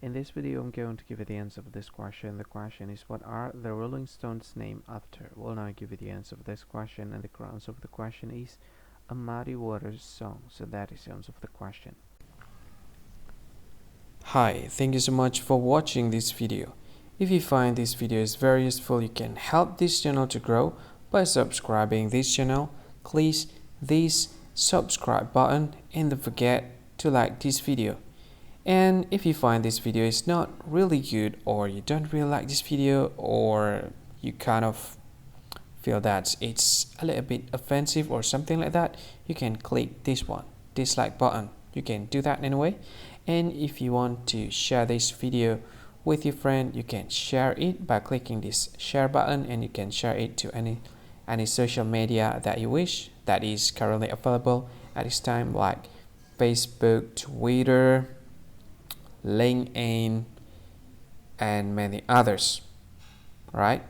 In this video, I'm going to give you the answer of this question. The question is, what are the Rolling Stones named after? Well, now I give you the answer of this question, and the answer of the question is A Muddy Waters Song. So that is the answer of the question. Hi, thank you so much for watching this video. If you find this video is very useful, you can help this channel to grow by subscribing this channel. Please this subscribe button and don't forget to like this video. And if you find this video is not really good, or you don't really like this video, or you kind of feel that it's a little bit offensive or something like that, you can click this one, dislike button. You can do that anyway. And if you want to share this video with your friend, you can share it by clicking this share button, and you can share it to any social media that you wish that is currently available at this time, like Facebook, Twitter, LinkedIn, and many others, right?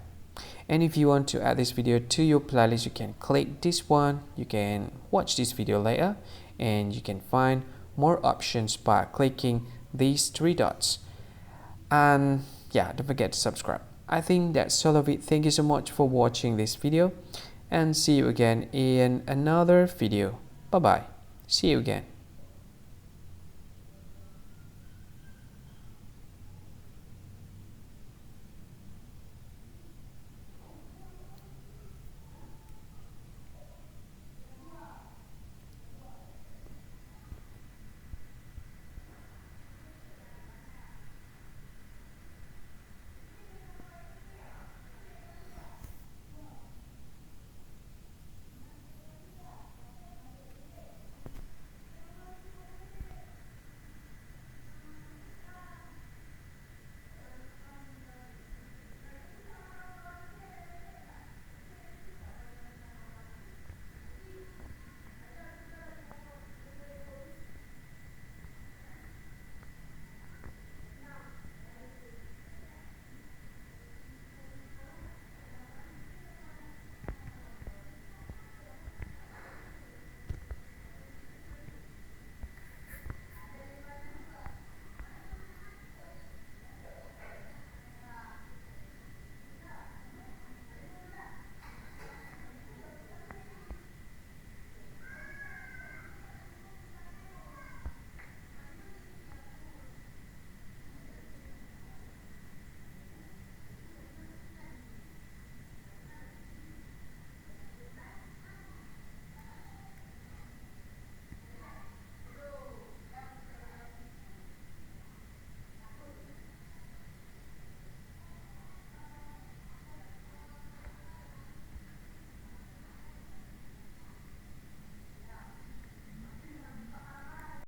And if you want to add this video to your playlist, you can click this one. You can watch this video later, and you can find more options by clicking these three dots. And yeah, don't forget to subscribe. I think that's all of it. Thank you so much for watching this video, and see you again in another video. Bye bye. See you again.